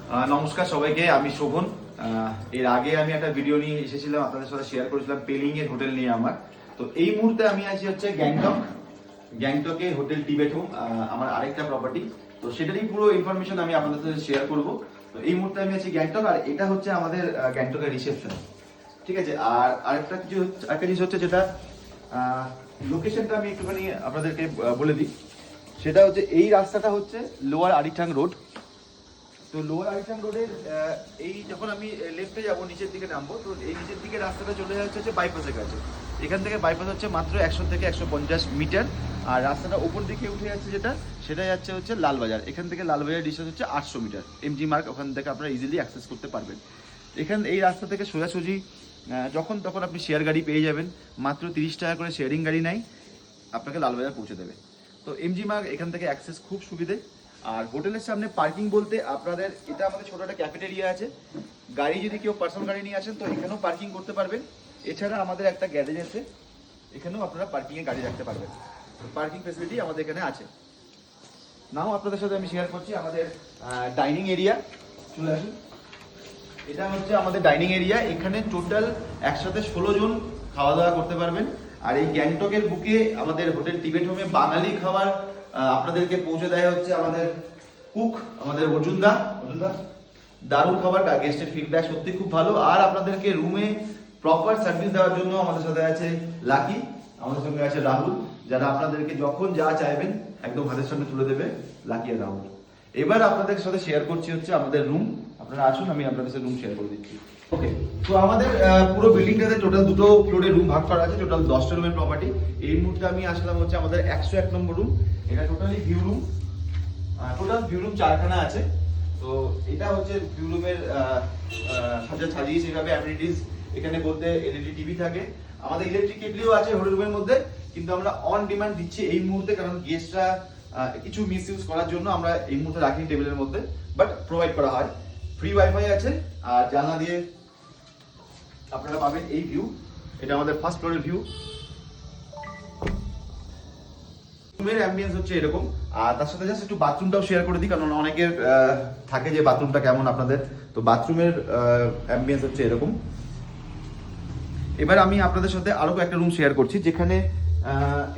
নমস্কার সবাইকে, আমি শোভন। এর আগে আমি একটা ভিডিও নিয়ে এসেছিলাম, আপনাদের সাথে শেয়ার করেছিলাম পেলিং এর হোটেল নিয়ে আমার। তো এই মুহূর্তে আমি আছি হচ্ছে গ্যাংটকে হোটেল টিবেট হোম, আমার আরেকটা প্রপার্টি। তো সেটারই পুরো ইনফরমেশন আমি আপনাদের সাথে শেয়ার করব। তো এই মুহূর্তে আমি আছি গ্যাংটক, আর এটা হচ্ছে আমাদের গ্যাংটকের রিসেপশন। ঠিক আছে, আর আরেকটা জিনিস হচ্ছে যেটা লোকেশনটা আমি একটুখানি আপনাদেরকে বলে দিই। সেটা হচ্ছে এই রাস্তাটা হচ্ছে লোয়ার আরিটাং রোড। তো লোয়ার আরিটাং রোডের এই যখন আমি লেফটে যাব, নিচের দিকে নামবো, তো এই নিচের দিকে রাস্তাটা চলে যাচ্ছে হচ্ছে বাইপাসের কাছে। এখান থেকে বাইপাস হচ্ছে মাত্র 100 থেকে 150 মিটার। আর রাস্তাটা উপর দিকে উঠে যাচ্ছে সেটা যাচ্ছে হচ্ছে লালবাজার। এখান থেকে লালবাজার ডিস্টেন্স হচ্ছে 800 মিটার। এমজি মার্ক, ওখান থেকে আপনারা ইজিলি অ্যাক্সেস করতে পারবেন। এই রাস্তা থেকে সোজাসুজি যখন তখন আপনি শেয়ার গাড়ি পেয়ে যাবেন। মাত্র 30 টাকা করে শেয়ারিং গাড়ি নেয়, আপনাকে লালবাজার পৌঁছে দেবে। তো এমজি মার্ক এখান থেকে অ্যাক্সেস খুব সুবিধে। আর হোটেলের সামনে পার্কিং বলতে আপনাদের এটা আমাদের ছোট একটা ক্যাফেটেরিয়া আছে। গাড়ি যদি কেউ পার্সোনাল গাড়ি নিয়ে আসেন তো এখানেও পার্কিং করতে পারবেন। এছাড়া আমাদের একটা গ্যারেজ আছে, এখানেও আপনারা পার্কিংয়ে গাড়ি রাখতে পারবেন। পার্কিং ফেসিলিটি আমাদের এখানে আছে। নাও আপনাদের সাথে আমি শেয়ার করছি আমাদের ডাইনিং এরিয়া। চলে আসুন, এটা হচ্ছে আমাদের ডাইনিং এরিয়া। এখানে টোটাল একসাথে 16 জন খাওয়া দাওয়া করতে পারবেন। আর এই গ্যাংটকের বুকে আমাদের হোটেল টিবেট হোমে বাঙালি খাবার আপনাদেরকে পৌঁছে দেয় হচ্ছে আমাদের কুক, আমাদের অর্জুনদা। দারুণ খাবার, গেস্টের ফিডব্যাক সত্যি খুব ভালো। আর আপনাদেরকে রুমে প্রপার সার্ভিস দেওয়ার জন্য আমাদের সাথে আছে লাকি, আমাদের সঙ্গে আছে রাহুল, যারা আপনাদেরকে যখন যা চাইবেন একদম হাতের সামনে তুলে দেবে লাকি আর রাহুল। এবার আপনাদের সাথে শেয়ার করছি হচ্ছে আমাদের রুম। আপনারা আসুন, আমি আপনাদের সাথে রুম শেয়ার করে দিচ্ছি। ওকে, তো আমাদের পুরো বিল্ডিংটাতে টোটাল দুটো ফ্লোরে রুম ভাগ করা আছে। টোটাল 10টা রুমের প্রপার্টি। এই মুহূর্তে আমি আসলাম হচ্ছে আমাদের 101 নম্বর রুম। এটা totally view room. Total view room 4খানা আছে। তো এটা হচ্ছে ভিউ রুমের সাজিয়েছে এভাবে অ্যামিনিটিস। এখানে বলতে এলইডি টিভি থাকে, আমাদের ইলেকট্রিক কেটলিও আছে হোটেল রুমের মধ্যে, কিন্তু আমরা অন ডিমান্ড দিচ্ছি এই মুহূর্তে, কারণ গেস্টরা কিছু মিস ইউজ করার জন্য আমরা এই মুহূর্তে রাখিনি টেবিলের মধ্যে, বাট প্রোভাইড করা হয়। ফ্রি ওয়াইফাই আছে। আর জানলা দিয়ে আপনারা পাবেন এই ভিউ। এটা আমাদের ফার্স্ট ফ্লোরের ভিউ। রুমের অ্যাম্বিয়েন্স হচ্ছে এরকম। আর তার সাথে জাস্ট একটু বাথরুমটাও শেয়ার করে দিই, কারণ অনেকের থাকে যে বাথরুমটা কেমন আপনাদের। তো বাথরুমের অ্যাম্বিয়েন্স হচ্ছে এরকম। এবার আমি আপনাদের সাথে আরো একটা রুম শেয়ার করছি, যেখানে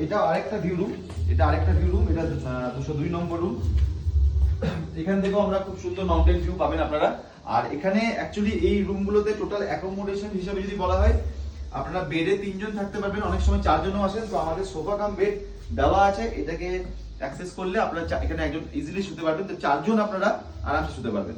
এটা আরেকটা ভিউ রুম। এটা 202 নম্বর রুম। এখান থেকেও আমরা খুব সুন্দর মাউন্টেন ভিউ পাবেন আপনারা। আর এখানে অ্যাকচুয়ালি এই রুমগুলোতে টোটাল অ্যাকোমোডেশন হিসেবে যদি বলা হয়, আপনারা বেডে 3 জন থাকতে পারবেন, অনেক সময় 4 জনও আসেন। তো আমাদের সোফা কাম বেড দেওয়া আছে, এটাকে অ্যাক্সেস করলে আপনারা এখানে একজন ইজিলি শুতে পারবেন। তো 4 জন আপনারা আরামসে শুতে পারবেন।